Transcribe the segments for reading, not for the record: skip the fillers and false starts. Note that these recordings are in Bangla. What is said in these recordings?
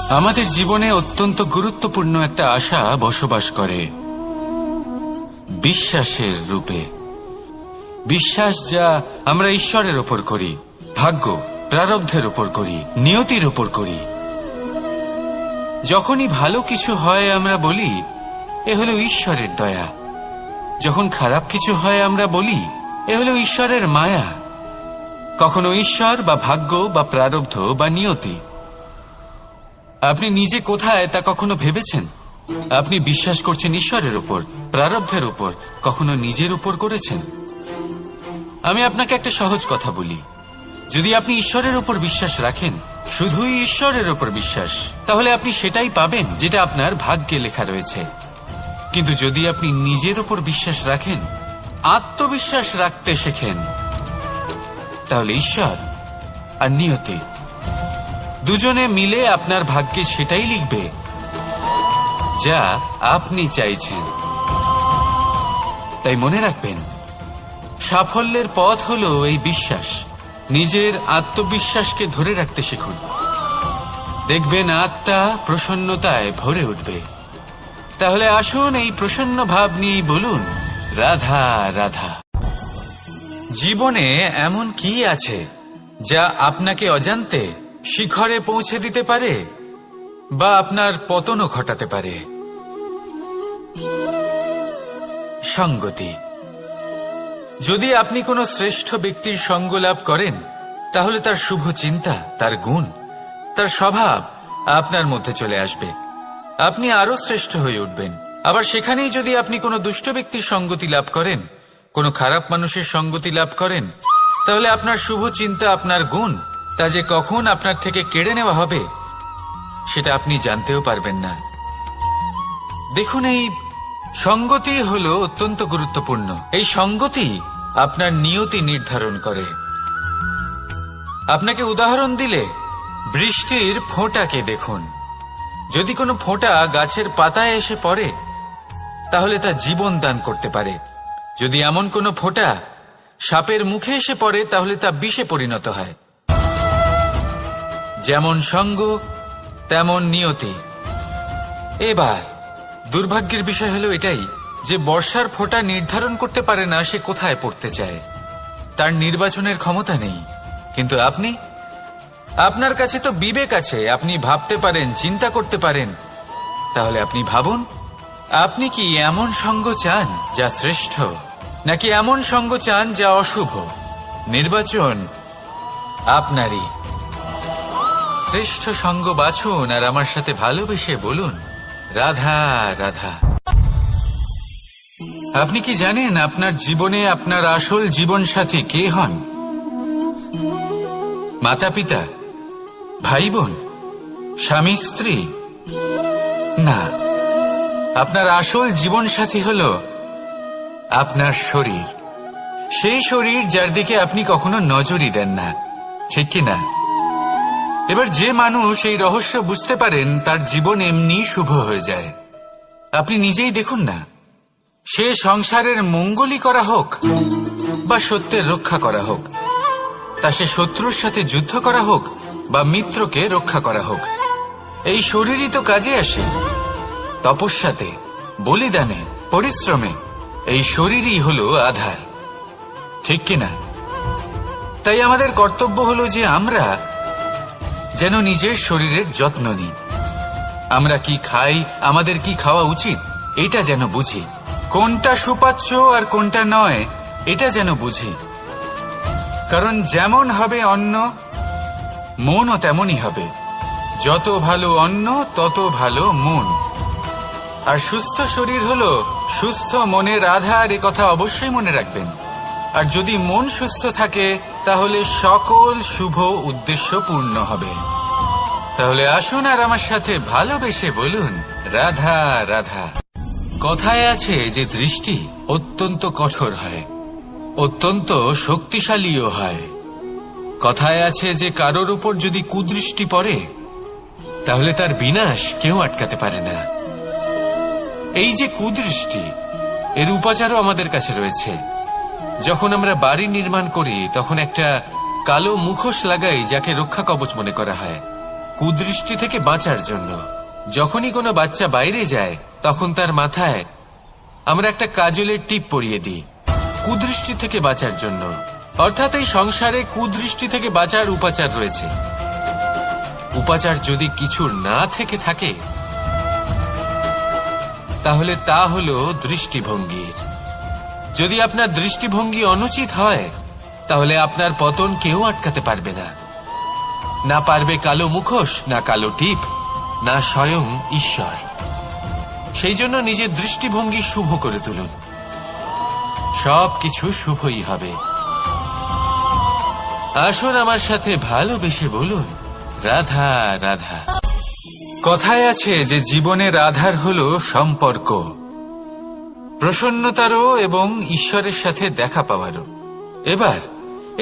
আমাদের জীবনে অত্যন্ত গুরুত্বপূর্ণ একটা আশা বসবাস করে বিশ্বাসের রূপে। বিশ্বাস যা আমরা ঈশ্বরের ওপর করি, ভাগ্য প্রারব্ধের ওপর করি, নিয়তির ওপর করি। যখনই ভালো কিছু হয় আমরা বলি এ হলো ঈশ্বরের দয়া, যখন খারাপ কিছু হয় আমরা বলি এ হলো ঈশ্বরের মায়া। কখনো ঈশ্বর বা ভাগ্য বা প্রারব্ধ বা নিয়তি। আপনি নিজে কোথায় তা কখনো ভেবেছেন? আপনি বিশ্বাস করছেন ঈশ্বরের উপর, প্রারব্ধের উপর, কখনো নিজের উপর করেছেন? আমি আপনাকে একটা সহজ কথা বলি, যদি আপনি ঈশ্বরের উপর বিশ্বাস রাখেন, শুধুই ঈশ্বরের উপর বিশ্বাস, তাহলে আপনি সেটাই পাবেন যেটা আপনার ভাগ্যে লেখা রয়েছে। কিন্তু যদি আপনি নিজের উপর বিশ্বাস রাখেন, আত্মবিশ্বাস রাখতে শেখেন, তাহলে ঈশ্বর আর নিয়তি দুজনে মিলে আপনার ভাগ্যে সেটাই লিখবে যা আপনি চাইছেন। তাই মনে রাখবেন, সাফল্যের পথ হলো এই বিশ্বাস। নিজের আত্মবিশ্বাসকে ধরে রাখতে শিখুন, দেখবেন আত্মা প্রসন্নতায় ভরে উঠবে। তাহলে আসুন এই প্রসন্ন ভাব নিয়ে বলুন, রাধা রাধা। জীবনে এমন কি আছে যা আপনাকে অজান্তে শিখরে পৌঁছে দিতে পারে বা আপনার পতনও ঘটাতে পারে? সঙ্গতি। যদি আপনি কোনো শ্রেষ্ঠ ব্যক্তির সঙ্গ লাভ করেন, তাহলে তার শুভ চিন্তা, তার গুণ, তার স্বভাব আপনার মধ্যে চলে আসবে। আপনি আরো শ্রেষ্ঠ হয়ে উঠবেন। আবার সেখানেই যদি আপনি কোনো দুষ্ট ব্যক্তির সঙ্গতি লাভ করেন, কোনো খারাপ মানুষের সঙ্গতি লাভ করেন, তাহলে আপনার শুভ চিন্তা, আপনার গুণ, তা যে কখন আপনার থেকে কেড়ে নেওয়া হবে সেটা আপনি জানতেও পারবেন না। দেখুন, এই সঙ্গতি হলো অত্যন্ত গুরুত্বপূর্ণ। এই সঙ্গতি আপনার নিয়তি নির্ধারণ করে। আপনাকে উদাহরণ দিলে, বৃষ্টির ফোঁটাকে দেখুন। যদি কোনো ফোঁটা গাছের পাতায় এসে পড়ে, তাহলে তা জীবন দান করতে পারে। যদি এমন কোনো ফোঁটা সাপের মুখে এসে পড়ে, তাহলে তা বিষে পরিণত হয়। যেমন সঙ্গ তেমন নিয়তি। এবার দুর্ভাগ্যের বিষয় হলো এটাই যে বর্ষার ফোঁটা নির্ধারণ করতে পারে না সে কোথায় পড়তে চায়। তার নির্বাচনের ক্ষমতা নেই। কিন্তু আপনি, আপনার কাছে তো বিবেক আছে, আপনি ভাবতে পারেন, চিন্তা করতে পারেন। তাহলে আপনি ভাবুন, আপনি কি এমন সঙ্গ চান যা শ্রেষ্ঠ, নাকি এমন সঙ্গ চান যা অশুভ? নির্বাচন আপনারই। শ্রেষ্ঠ সঙ্গ বাছুন আর আমার সাথে ভালোবেসে বলুন, রাধা রাধা। আপনি কি জানেন আপনার জীবনে আপনার আসল জীবনসাথী কে হন? মাতা পিতা, ভাই বোন, স্বামী স্ত্রী? না, আপনার আসল জীবনসাথী হল আপনার শরীর। সেই শরীর যার দিকে আপনি কখনো নজরই দেন না, ঠিক কিনা? এবার যে মানুষ এই রহস্য বুঝতে পারেন, তার জীবন এমনি শুভ হয়ে যায়। আপনি নিজেই দেখুন না, সে সংসারের মঙ্গলই করা হোক বা সত্যের রক্ষা করা হোক, তা সে শত্রুর সাথে যুদ্ধ করা হোক বা মিত্রকে রক্ষা করা হোক, এই শরীরই তো কাজে আসে। তপস্যাতে, বলিদানে, পরিশ্রমে এই শরীরই হলো আধার, ঠিক কিনা? তাই আমাদের কর্তব্য হলো যে আমরা যেন নিজের শরীরের যত্ন নিই। আমরা কি খাই, আমাদের কি খাওয়া উচিত, এটা যেন বুঝি। কোনটা সুপাচ্য আর কোনটা নয়, এটা যেন বুঝি। কারণ যেমন হবে অন্ন, মনও তেমনই হবে। যত ভালো অন্ন তত ভালো মন। আর সুস্থ শরীর হলো সুস্থ মনের আধার, এ কথা অবশ্যই মনে রাখবেন। আর যদি মন সুস্থ থাকে, তাহলে সকল শুভ উদ্দেশ্য পূর্ণ হবে। তাহলে আসুন আর আমার সাথে ভালোবেসে বলুন, রাধা রাধা। কথায় আছে যে দৃষ্টি অত্যন্ত কঠোর হয়, অত্যন্ত শক্তিশালীও হয়। কথায় আছে যে কারোর উপর যদি কুদৃষ্টি পড়ে, তাহলে তার বিনাশ কেউ আটকাতে পারে না। এই যে কুদৃষ্টি, এর উপাচারও আমাদের কাছে রয়েছে। যখন আমরা বাড়ি নির্মাণ করি, তখন একটা কালো মুখোশ লাগাই, যাকে রক্ষা কবচ মনে করা হয়। কুদৃষ্টি থেকে বাঁচার জন্য। যখনই কোনো বাচ্চা বাইরে যায় তখন তার মাথায় আমরা একটা কাজলের টিপ পরিয়ে দিই, কুদৃষ্টি থেকে বাঁচার জন্য। অর্থাৎ এই সংসারে কুদৃষ্টি থেকে বাঁচার উপাচার রয়েছে। উপাচার যদি কিছু না থেকে থাকে তাহলে তা হলো দৃষ্টিভঙ্গির। যদি আপনার দৃষ্টিভঙ্গি অনুচিত হয় তাহলে আপনার পতন কেউ আটকাতে পারবে না। না পারবে কালো মুখোশ, না কালো টিপ, না স্বয়ং ঈশ্বর। সেই জন্য নিজের দৃষ্টিভঙ্গি শুভ করে তুলুন, সবকিছু শুভই হবে। আসুন আমার সাথে ভালোবেসে বলুন, রাধা রাধা। কথায় আছে যে জীবনের আধার হলো সম্পর্ক, প্রসন্নতারও এবং ঈশ্বরের সাথে দেখা পাওয়ারও। এবার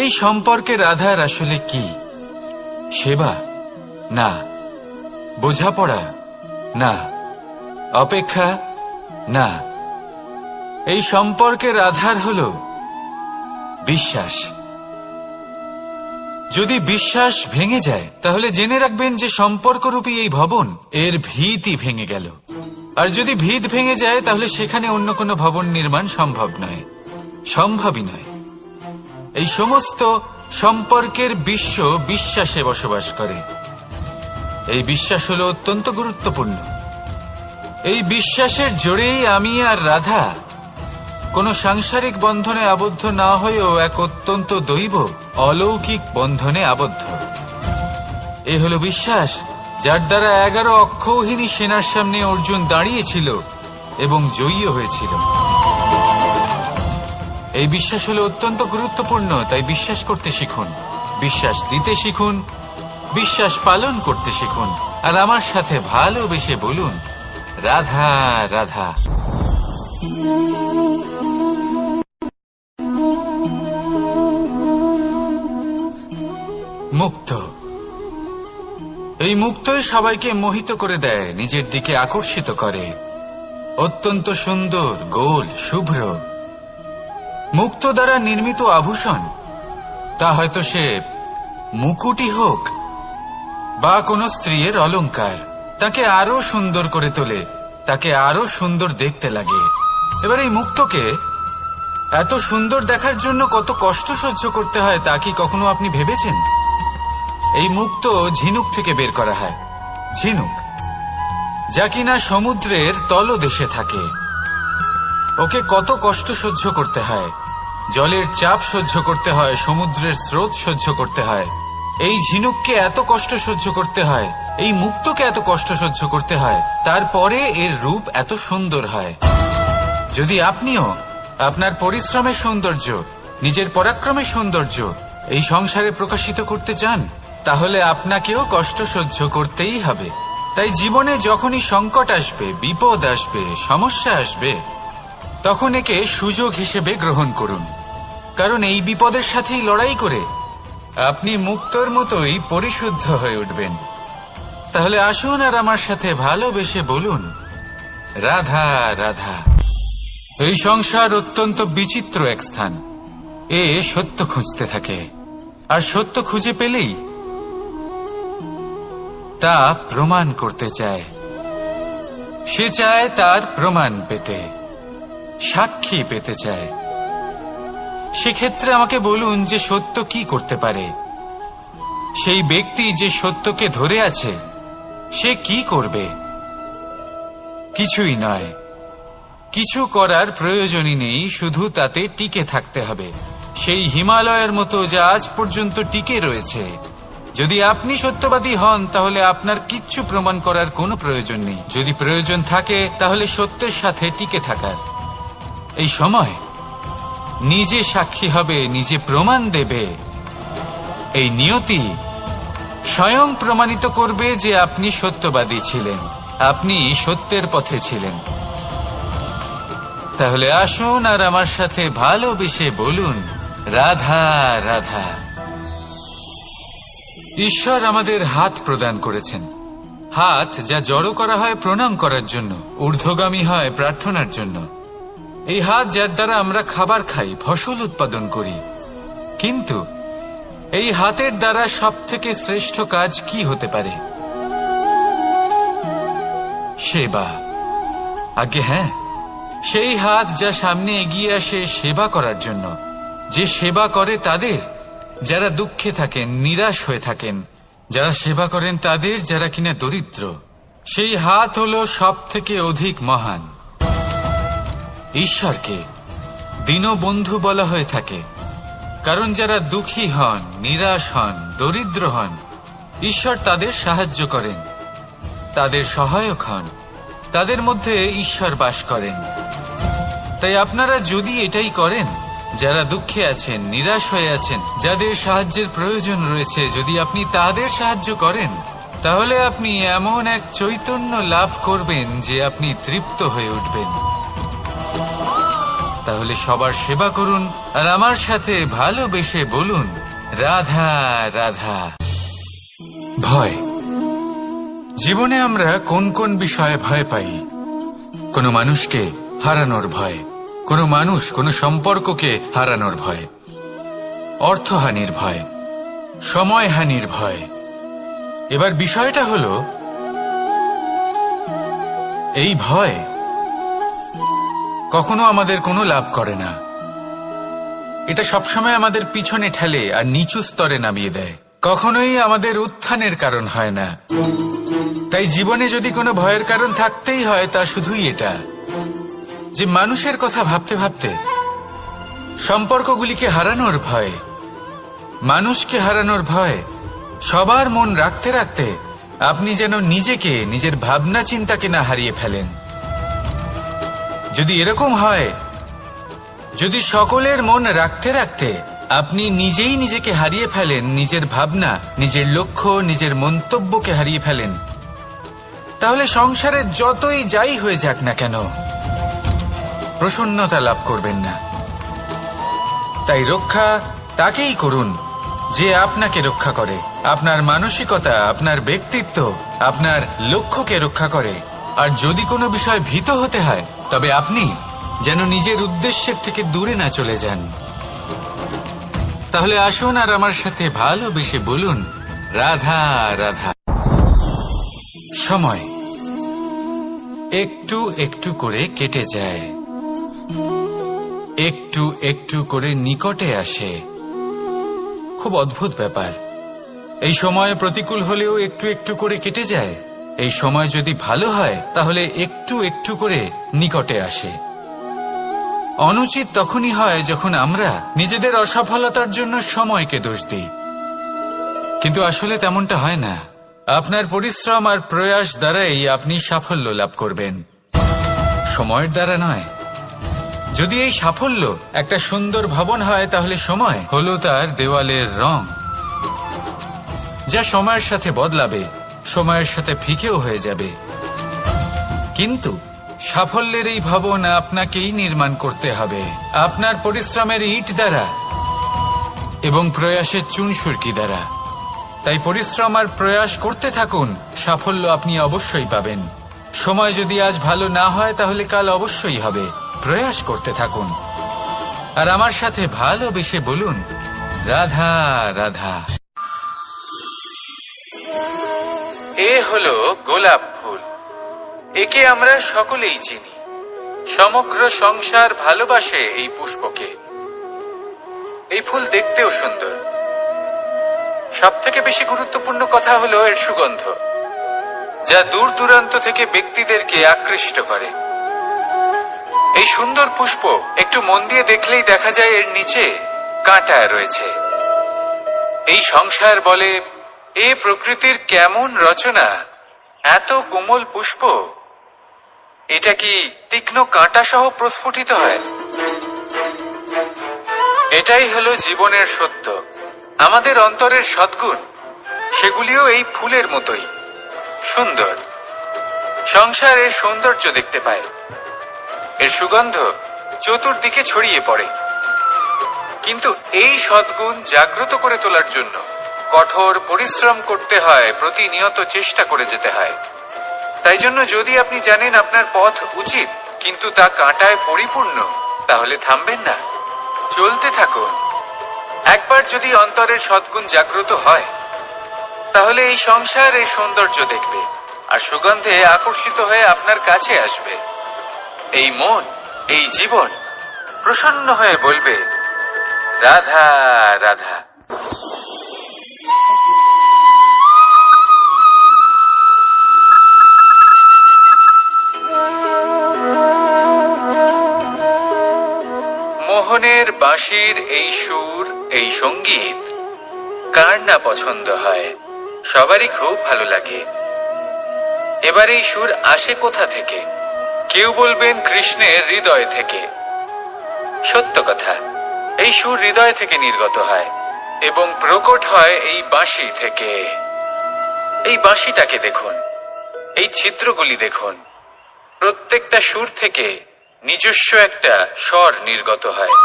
এই সম্পর্কের আধার আসলে কি? সেবা? না। বোঝাপড়া? না। অপেক্ষা? না। এই সম্পর্কের আধার হলো বিশ্বাস। যদি বিশ্বাস ভেঙে যায় তাহলে জেনে রাখবেন যে সম্পর্করূপী এই ভবন এর ভিতই ভেঙে গেল। আর যদি ভিত ভেঙে যায় তাহলে সেখানে অন্য কোনো ভবন নির্মাণ সম্ভব নয়, সম্ভবই নয়। এই সমস্ত সম্পর্কের বিশ্ব বিশ্বাসে বসবাস করে। এই বিশ্বাস হলো অত্যন্ত গুরুত্বপূর্ণ। এই বিশ্বাসের জোরেই আমি আর রাধা কোনো সাংসারিক বন্ধনে আবদ্ধ না হয়েও এক অত্যন্ত দৈব অলৌকিক বন্ধনে আবদ্ধ। এ হলো বিশ্বাস যার দ্বারা 11 অক্ষৌহিনী সেনার সামনে অর্জুন দাঁড়িয়েছিল এবং জয়ী হয়েছিল। এই বিশ্বাস হলো অত্যন্ত গুরুত্বপূর্ণ, তাই বিশ্বাস করতে শিখুন, বিশ্বাস দিতে শিখুন, বিশ্বাস পালন করতে শিখুন। আর আমার সাথে ভালোবেসে বলুন, রাধা রাধা। মুক্ত। এই মুক্তই সবাইকে মোহিত করে দেয়, নিজের দিকে আকর্ষিত করে। অত্যন্ত সুন্দর, গোল, শুভ্র। মুক্ত দ্বারা নির্মিত আভূষণ, তা হয়তো সে মুকুটই হোক বা কোনো স্ত্রীর অলংকার, তাকে আরো সুন্দর করে তোলে, তাকে আরো সুন্দর দেখতে লাগে। এবার এই মুক্তকে এত সুন্দর দেখার জন্য কত কষ্ট সহ্য করতে হয় তা কি কখনো আপনি ভেবেছেন? এই মুক্ত ঝিনুক থেকে বের করা হয়, ঝিনুক যা কিনা সমুদ্রের তলদেশে থাকে। ওকে কত কষ্ট সহ্য করতে হয়, জলের চাপ সহ্য করতে হয়, সমুদ্রের স্রোত সহ্য করতে হয়। এই ঝিনুককে এত কষ্ট সহ্য করতে হয়, এই মুক্তকে এত কষ্ট সহ্য করতে হয়, তারপরে এর রূপ এত সুন্দর হয়। যদি আপনিও আপনার পরিশ্রমের সৌন্দর্য, নিজের পরাক্রমের সৌন্দর্য এই সংসারে প্রকাশিত করতে চান তাহলে আপনাকেও কষ্ট সহ্য করতেই হবে। তাই জীবনে যখনই সংকট আসবে, বিপদ আসবে, সমস্যা আসবে, তখন একে সুযোগ হিসেবে গ্রহণ করুন। কারণ এই বিপদের সাথেই লড়াই করে আপনি মুক্তর মতোই পরিশুদ্ধ হয়ে উঠবেন। তাহলে আসুন আর আমার সাথে ভালোবেসে বলুন, রাধা রাধা। এই সংসার অত্যন্ত বিচিত্র এক স্থান। এ সত্য খুঁজতে থাকে, আর সত্য খুঁজে পেলেই তা প্রমাণ করতে চায়। সে চায় তার প্রমাণ পেতে, সাক্ষী পেতে চায়। সেক্ষেত্রে আমাকে বলুন যে সত্য কি করতে পারে? সেই ব্যক্তি যে সত্যকে ধরে আছে সে কি করবে? কিছুই নয়, কিছু করার প্রয়োজনই নেই, শুধু তাতে টিকে থাকতে হবে। সেই হিমালয়ের মতো যা আজ পর্যন্ত টিকে রয়েছে। যদি আপনি সত্যবাদী হন তাহলে আপনার কিচ্ছু প্রমাণ করার কোনো প্রয়োজন নেই। যদি প্রয়োজন থাকে তাহলে সত্যের সাথে টিকে থাকার। এই সময় নিজে সাক্ষী হবে, নিজে প্রমাণ দেবে। এই নিয়তি স্বয়ং প্রমাণিত করবে যে আপনি সত্যবাদী ছিলেন, আপনি সত্যের পথে ছিলেন। তাহলে আসুন আর আমার সাথে ভালোবেসে বলুন, রাধা রাধা। ঈশ্বর আমাদের হাত প্রদান করেছেন, হাত যা জড়ো করা হয় প্রণাম করার জন্য, ঊর্ধ্বগামী হয় প্রার্থনার জন্য। এই হাত যার দ্বারা আমরা খাবার খাই, ফসল উৎপাদন করি। কিন্তু এই হাতের দ্বারা সবথেকে শ্রেষ্ঠ কাজ কি হতে পারে? সেবা। আগে হ্যাঁ, সেই হাত যা সামনে এগিয়ে আসে সেবা করার জন্য, যে সেবা করে তাদের যারা দুঃখে থাকেন, নিরাশ হয়ে থাকেন, যারা সেবা করেন তাদের যারা কিনা দরিদ্র, সেই হাত হলো সব থেকে অধিক মহান। ঈশ্বরকে দীনবন্ধু বলা হয়ে থাকে, কারণ যারা দুঃখী হন, নিরাশ হন, দরিদ্র হন, ঈশ্বর তাদের সাহায্য করেন, তাদের সহায়ক হন, তাদের মধ্যে ঈশ্বর বাস করেন। তাই আপনারা যদি এটাই করেন, যারা দুঃখে আছেন, নিরাশ হয়ে আছেন, যাদের সাহায্যের প্রয়োজন রয়েছে, যদি আপনি তাদের সাহায্য করেন, তাহলে আপনি এমন এক চৈতন্য লাভ করবেন যে আপনি তৃপ্ত হয়ে উঠবেন। তাহলে সবার সেবা করুন আর আমার সাথে ভালোবেসে বলুন, রাধা রাধা। ভয়। জীবনে আমরা কোন কোন বিষয়ে ভয় পাই? কোনো মানুষকে হারানোর ভয়, কোনো মানুষ, কোনো সম্পর্ককে হারানোর ভয়, অর্থহানির ভয়, সময়হানির ভয়। এবার বিষয়টা হলো, এই ভয় কখনো আমাদের কোনো লাভ করে না। এটা সবসময় আমাদের পিছনে ঠেলে আর নিচু স্তরে নামিয়ে দেয়, কখনোই আমাদের উত্থানের কারণ হয় না। তাই জীবনে যদি কোনো ভয়ের কারণ থাকতেই হয়, তা শুধুই এটা যে মানুষের কথা ভাবতে ভাবতে, সম্পর্কগুলিকে হারানোর ভয়, মানুষকে হারানোর ভয়, সবার মন রাখতে রাখতে আপনি যেন নিজেকে, নিজের ভাবনা চিন্তাকে না হারিয়ে ফেলেন। যদি এরকম হয়, যদি সকলের মন রাখতে রাখতে আপনি নিজেই নিজেকে হারিয়ে ফেলেন, নিজের ভাবনা, নিজের লক্ষ্য, নিজের মন্তব্যকে হারিয়ে ফেলেন, তাহলে সংসারে যতই যাই হয়ে যাক না কেন, প্রসন্নতা লাভ করবেন না। তাই রক্ষা তাকেই করুন যে আপনাকে রক্ষা করে, আপনার মানসিকতা, আপনার ব্যক্তিত্ব, আপনার লক্ষ্যকে রক্ষা করে। আর যদি কোনো বিষয় ভীত হতে হয়, তবে আপনি যেন নিজের উদ্দেশ্যের থেকে দূরে না চলে যান। তাহলে আসুন আর আমার সাথে ভালোবেসে বলুন, রাধা রাধা। সময় একটু একটু করে কেটে যায়, একটু একটু করে নিকটে আসে। খুব অদ্ভুত ব্যাপার। এই সময় প্রতিকূল হলেও একটু একটু করে কেটে যায়। এই সময় যদি ভালো হয়, তাহলে একটু একটু করে নিকটে আসে। অনুচিত তখনই হয় যখন আমরা নিজেদের অসফলতার জন্য সময়কে দোষ দিই, কিন্তু আসলে তেমনটা হয় না। আপনার পরিশ্রম আর প্রয়াস দ্বারাই আপনি সাফল্য লাভ করবেন, সময়ের দ্বারা নয়। যদি এই সাফল্য একটা সুন্দর ভবন হয়, তাহলে সময় হলো তার দেওয়ালের রং, যা সময়ের সাথে বদলাবে, সময়ের সাথে ফিকেও হয়ে যাবে। কিন্তু সাফল্যের এই ভবন আপনাকেই নির্মাণ করতে হবে, আপনার পরিশ্রমের ইট দ্বারা এবং প্রয়াসের চুনসুরকি দ্বারা। তাই পরিশ্রম আর প্রয়াস করতে থাকুন, সাফল্য আপনি অবশ্যই পাবেন। সময় যদি আজ ভালো না হয়, তাহলে কাল অবশ্যই হবে। প্রয়াস করতে থাকুন আর আমার সাথে ভালোবেসে বলুন, রাধা রাধা। এ হলো গোলাপ ফুল। একে আমরা সকলেই চিনি। সমগ্র সংসার ভালোবাসে এই পুষ্পকে। এই ফুল দেখতেও সুন্দর। সবথেকে বেশি গুরুত্বপূর্ণ কথা হলো এর সুগন্ধ, যা দূর দূরান্ত থেকে ব্যক্তিদেরকে আকৃষ্ট করে। এই সুন্দর পুষ্প একটু মন দিয়ে দেখলেই দেখা যায় এর নিচে কাঁটা রয়েছে। এই সংসার বলে, এ প্রকৃতির কেমন রচনা, এত কোমল পুষ্প, এটা কি তীক্ষ্ণ কাঁটা সহ প্রস্ফুটিত হয়? এটাই হলো জীবনের সত্য। আমাদের অন্তরের সদ্গুণ, সেগুলিও এই ফুলের মতোই সুন্দর। সংসারের সৌন্দর্য দেখতে পায়, এর সুগন্ধ চতুর্দিকে ছড়িয়ে পড়ে। কিন্তু এই সদ্গুণ জাগ্রত করে তোলার জন্য কঠোর পরিশ্রম করতে হয়, প্রতিনিয়ত চেষ্টা করে যেতে হয়। তাই জন্য যদি আপনি জানেন আপনার পথ উচিত, কিন্তু তা কাঁটায় পরিপূর্ণ, তাহলে থামবেন না, চলতে থাকুন। একবার যদি অন্তরের সদ্গুণ জাগ্রত হয়, তাহলে এই সংসার এর সৌন্দর্য দেখবে, আর সুগন্ধে আকর্ষিত হয়ে আপনার কাছে আসবে। এই মন, এই জীবন প্রসন্ন হয়ে বলবে, রাধা রাধা। মোহনের বাঁশির এই সুর, এই সঙ্গীত কার না পছন্দ হয়? সবারই খুব ভালো লাগে। এবার এই সুর আসে কোথা থেকে? কেউ বলবেন কৃষ্ণের হৃদয় থেকে। সত্য কথা, এই সুর হৃদয় থেকে নির্গত হয় এবং প্রকট হয় এই বাঁশি থেকে। এই বাঁশিটাকে দেখুন, এই ছিদ্রগুলি দেখুন, প্রত্যেকটা সুর থেকে নিজস্ব একটা স্বর নির্গত হয়।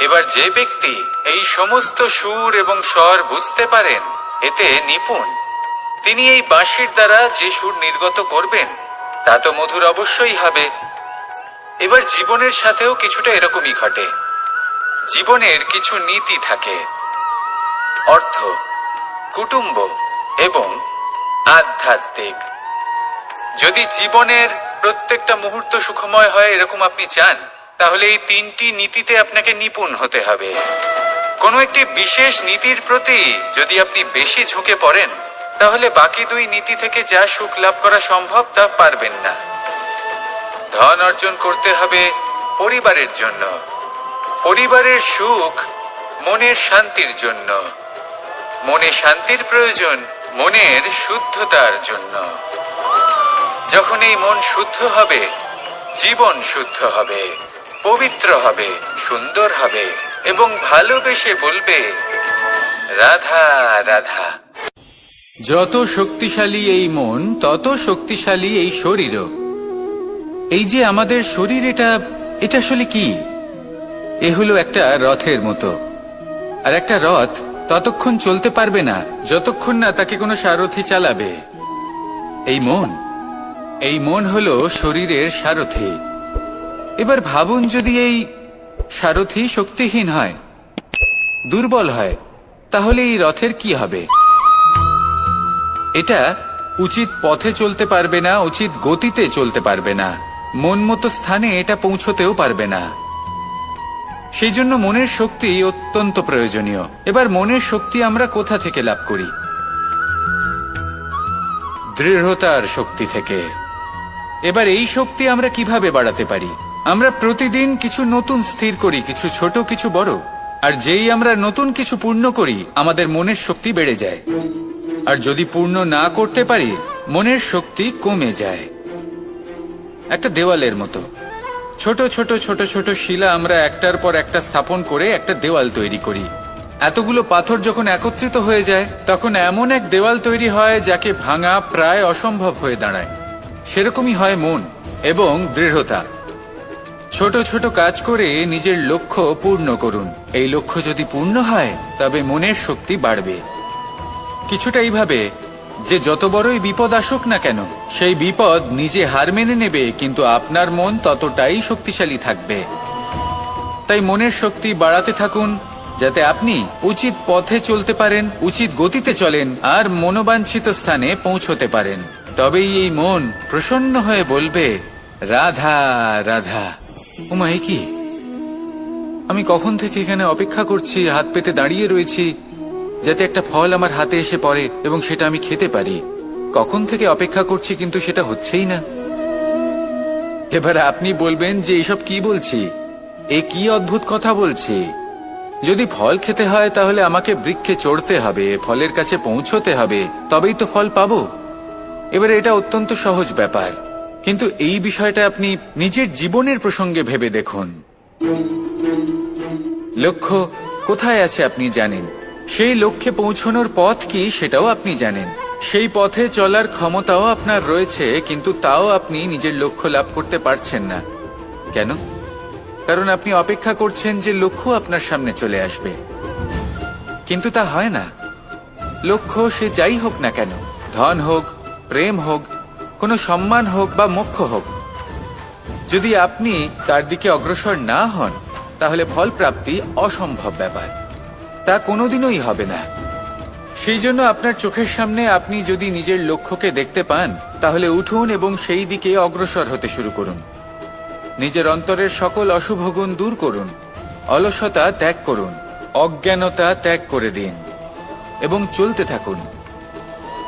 এবার যে ব্যক্তি এই সমস্ত সুর এবং স্বর বুঝতে পারেন, এতে নিপুণ, তিনি এই বাঁশির দ্বারা যে সুর নির্গত করবেন তা তো মধুর অবশ্যই হবে। এবার জীবনের সাথেও কিছুটা এরকমই ঘটে। জীবনের কিছু নীতি থাকে, অর্থ, কুটুম্ব এবং আধ্যাত্মিক। যদি জীবনের প্রত্যেকটা মুহূর্ত সুখময় হয় এরকম আপনি চান, তাহলে এই তিনটি নীতিতে আপনাকে নিপুণ হতে হবে। কোনো একটি বিশেষ নীতির প্রতি যদি আপনি বেশি ঝুঁকে পড়েন, তাহলে বাকি দুই নীতি থেকে যা সুখ লাভ করা সম্ভব তা পারবেন না। ধন অর্জন করতে হবে পরিবারের জন্য, পরিবারের সুখ মনের শান্তির জন্য, মনে শান্তির প্রয়োজন মনের শুদ্ধতার জন্য। যখন এই মন শুদ্ধ হবে, জীবন শুদ্ধ হবে, পবিত্র হবে, সুন্দর হবে এবং ভালোবেসে বলবে, রাধা রাধা। যত শক্তিশালী এই মন, তত শক্তিশালী এই শরীরও। এই যে আমাদের শরীর, এটা আসলে কি? এ হলো একটা রথের মতো। আর একটা রথ ততক্ষণ চলতে পারবে না যতক্ষণ না তাকে কোনো সারথি চালাবে। এই মন হলো শরীরের সারথি। এবার ভাবুন, যদি এই সারথি শক্তিহীন হয়, দুর্বল হয়, তাহলে এই রথের কি হবে? এটা উচিত পথে চলতে পারবে না, উচিত গতিতে চলতে পারবে না, মন মতো স্থানে এটা পৌঁছতেও পারবে না। সেই জন্য মনের শক্তি অত্যন্ত প্রয়োজনীয়। এবার মনের শক্তি আমরা কোথা থেকে লাভ করি? দৃঢ়তার শক্তি থেকে। এবার এই শক্তি আমরা কিভাবে বাড়াতে পারি? আমরা প্রতিদিন কিছু নতুন স্থির করি, কিছু ছোট কিছু বড়। আর যেই আমরা নতুন কিছু পূর্ণ করি, আমাদের মনের শক্তি বেড়ে যায়। আর যদি পূর্ণ না করতে পারি, মনের শক্তি কমে যায়। একটা দেওয়ালের মতো ছোট ছোট ছোট ছোট শিলা আমরা একটার পর একটা স্থাপন করে একটা দেওয়াল তৈরি করি। এতগুলো পাথর যখন একত্রিত হয়ে যায়, তখন এমন এক দেওয়াল তৈরি হয় যাকে ভাঙা প্রায় অসম্ভব হয়ে দাঁড়ায়। সেরকমই হয় মন এবং দৃঢ়তা। ছোট ছোট কাজ করে নিজের লক্ষ্য পূর্ণ করুন। এই লক্ষ্য যদি পূর্ণ হয়, তবে মনের শক্তি বাড়বে। কিছুটা এইভাবে যে যত বড়ই বিপদ আসুক না কেন, সেই বিপদ নিজে হার মেনে নেবে, কিন্তু আপনার মন ততটাই শক্তিশালী থাকবে। তাই মনের শক্তি বাড়াতে থাকুন, যাতে আপনি উচিত পথে চলতে পারেন, উচিত গতিতে চলেন আর মনোবাঞ্ছিত স্থানে পৌঁছতে পারেন। তবেই এই মন প্রসন্ন হয়ে বলবে, রাধা রাধা। ওমা, এ কি? আমি কখন থেকে এখানে অপেক্ষা করছি, হাত পেতে দাঁড়িয়ে রয়েছি যাতে একটা ফল আমার হাতে এসে পড়ে এবং সেটা আমি খেতে পারি। কখন থেকে অপেক্ষা করছি, কিন্তু সেটা হচ্ছেই না। এবার আপনি বলবেন যে এসব কি বলছি, এ কি অদ্ভুত কথা বলছি। যদি ফল খেতে হয় তাহলে আমাকে বৃক্ষে চড়তে হবে, ফলের কাছে পৌঁছতে হবে, তবেই তো ফল পাবো। এবারে এটা অত্যন্ত সহজ ব্যাপার, কিন্তু এই বিষয়টা আপনি নিজের জীবনের প্রসঙ্গে ভেবে দেখুন। লক্ষ্য কোথায় আছে আপনি জানেন, সেই লক্ষ্যে পৌঁছানোর পথ কি সেটাও আপনি জানেন, সেই পথে চলার ক্ষমতাও আপনার রয়েছে, কিন্তু তাও আপনি নিজের লক্ষ্য লাভ করতে পারছেন না। কেন? কারণ আপনি অপেক্ষা করছেন যে লক্ষ্য আপনার সামনে চলে আসবে, কিন্তু তা হয় না। লক্ষ্য সে যাই হোক না কেন, ধন হোক, প্রেম হোক, কোনো সম্মান হোক বা মোক্ষ হোক, যদি আপনি তার দিকে অগ্রসর না হন, তাহলে ফল প্রাপ্তি অসম্ভব ব্যাপার। তা কোনোদিনই হবে না। সেই জন্য আপনার চোখের সামনে আপনি যদি নিজের লক্ষ্যকে দেখতে পান, তাহলে উঠুন এবং সেই দিকে অগ্রসর হতে শুরু করুন। নিজের অন্তরের সকল অশুভ গুণ দূর করুন, অলসতা ত্যাগ করুন, অজ্ঞানতা ত্যাগ করে দিন এবং চলতে থাকুন।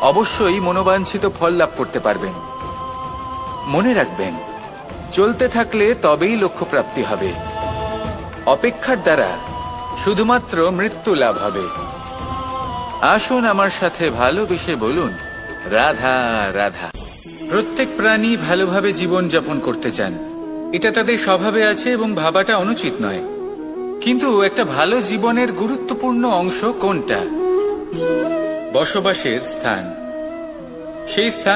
অবশ্যই মনোবাঞ্ছিত ফল লাভ করতে পারবেন। মনে রাখবেন, চলতে থাকলে তবেই লক্ষ্য প্রাপ্তি হবে। অপেক্ষার দ্বারা শুধুমাত্র মৃত্যু লাভ হবে। আসুন আমার সাথে ভালোবেসে বলুন, রাধা রাধা। প্রত্যেক প্রাণী ভালোভাবে জীবন যাপন করতে চান, এটা তাদের স্বভাবে আছে এবং ভাবাটা অনুচিত নয়। কিন্তু একটা ভালো জীবনের গুরুত্বপূর্ণ অংশ কোনটা? বসবাসের স্থান। সেই স্থান